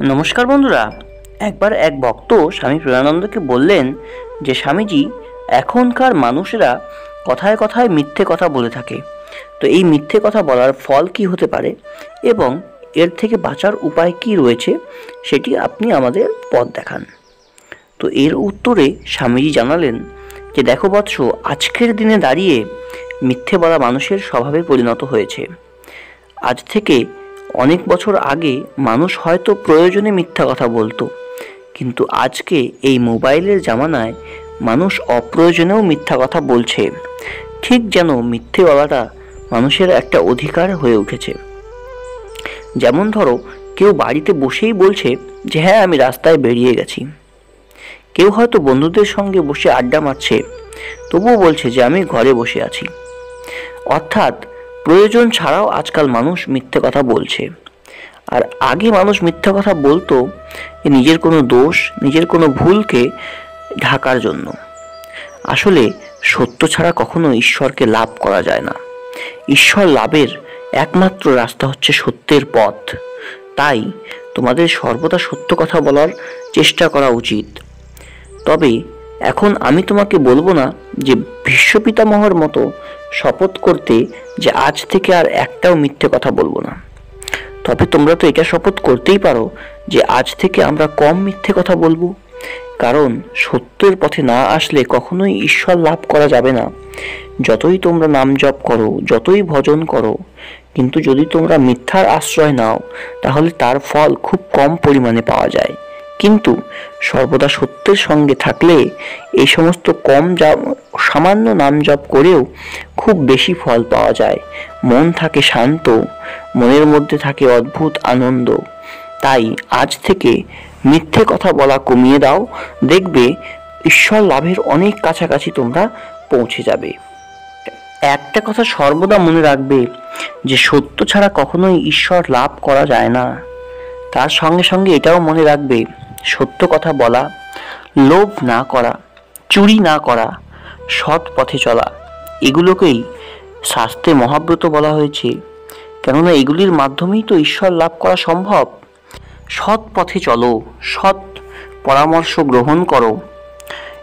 নমস্কার বন্ধুরা। একবার এক ভক্ত স্বামী প্রেমানন্দকে বললেন যে স্বামীজি, এখনকার মানুষেরা কথায় কথায় মিথ্যে কথা বলে থাকে, তো এই মিথ্যে কথা বলার ফল কি হতে পারে এবং এর থেকে বাঁচার উপায় কি রয়েছে সেটি আপনি আমাদের পথ দেখান। তো এর উত্তরে স্বামীজি জানালেন যে দেখো বৎস, আজকের দিনে দাঁড়িয়ে মিথ্যে বলা মানুষের স্বভাবে পরিণত হয়েছে। আজ থেকে অনেক বছর আগে মানুষ হয়তো প্রয়োজনে মিথ্যা কথা বলতো, কিন্তু আজকে এই মোবাইলের জামানায় মানুষ অপ্রয়োজনেও মিথ্যা কথা বলছে। ঠিক যেন মিথ্যে বলাটা মানুষের একটা অধিকার হয়ে উঠেছে। যেমন ধরো, কেউ বাড়িতে বসেই বলছে যে হ্যাঁ আমি রাস্তায় বেরিয়ে গেছি। কেউ হয়তো বন্ধুদের সঙ্গে বসে আড্ডা মারছে, তবুও বলছে যে আমি ঘরে বসে আছি। অর্থাৎ প্রয়োজন ছাড়াও আজকাল মানুষ মিথ্যে কথা বলছে। আর আগে মানুষ মিথ্যা কথা বলতো নিজের কোনো দোষ, নিজের কোনো ভুলকে ঢাকার জন্য। আসলে সত্য ছাড়া কখনো ঈশ্বরকে লাভ করা যায় না। ঈশ্বর লাভের একমাত্র রাস্তা হচ্ছে সত্যের পথ। তাই তোমাদের সর্বদা সত্য কথা বলার চেষ্টা করা উচিত। তবে এখন আমি তোমাকে বলবো না যে ভীষ্ম পিতামহর মতো শপথ করতে যে আজ থেকে আর একটাও মিথ্যে কথা বলবো না। তবে তোমরা তো এটা শপথ করতেই পারো যে আজ থেকে আমরা কম মিথ্যে কথা বলবো। কারণ সত্যের পথে না আসলে কখনোই ঈশ্বর লাভ করা যাবে না। যতই তোমরা নাম জপ করো, যতই ভজন করো, কিন্তু যদি তোমরা মিথ্যার আশ্রয় নাও তাহলে তার ফল খুব কম পরিমাণে পাওয়া যায়। কিন্তু সর্বদা সত্যের সঙ্গে থাকলে এই সমস্ত সামান্য নাম জপ করেও খুব বেশি ফল পাওয়া যায়। মন থাকে শান্ত, মনের মধ্যে থাকে অদ্ভুত আনন্দ। তাই আজ থেকে মিথ্যে কথা বলা কমিয়ে দাও, দেখবে ঈশ্বর লাভের অনেক কাছাকাছি তোমরা পৌঁছে যাবে। একটা কথা সর্বদা মনে রাখবে যে সত্য ছাড়া কখনোই ঈশ্বর লাভ করা যায় না। তার সঙ্গে সঙ্গে এটাও মনে রাখবে, সত্য কথা বলা, লোভ না করা, চুরি না করা, সৎ পথে চলা, এগুলোকেই শাস্ত্রে মহাব্রত বলা হয়েছে। কেননা এগুলির মাধ্যমেই তো ঈশ্বর লাভ করা সম্ভব। সৎ পথে চলো, সৎ পরামর্শ গ্রহণ করো,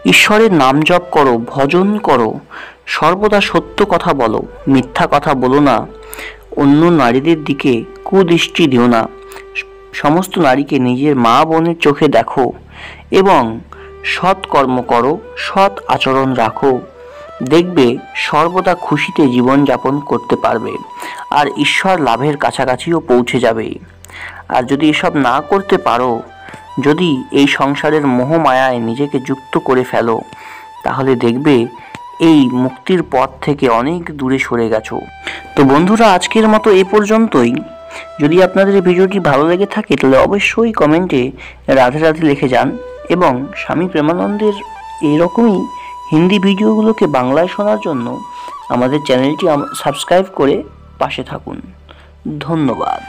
ঈশ্বরের নাম জপ করো, ভজন করো, সর্বদা সত্য কথা বলো, মিথ্যা কথা বলো না, অন্য নারীদের দিকে কুদৃষ্টি দিও না, সমস্ত নারীকে নিজের মা বোনের চোখে দেখো এবং সৎ কর্ম করো, সৎ আচরণ রাখো। দেখবে সর্বদা খুশিতে জীবনযাপন করতে পারবে আর ঈশ্বর লাভের কাছাকাছিও পৌঁছে যাবে। আর যদি এসব না করতে পারো, যদি এই সংসারের মোহ মায়ায় নিজেকে যুক্ত করে ফেলো, তাহলে দেখবে এই মুক্তির পথ থেকে অনেক দূরে সরে গেছো। তো বন্ধুরা, আজকের মতো এই পর্যন্তই। যদি আপনাদের এই ভিডিওটি ভালো লেগে থাকে তাহলে অবশ্যই কমেন্টে রাধে রাধে লিখে যান এবং স্বামী প্রেমানন্দের এইরকমই হিন্দি ভিডিওগুলোকে বাংলায় শোনার জন্য আমাদের চ্যানেলটি সাবস্ক্রাইব করে পাশে থাকুন। ধন্যবাদ।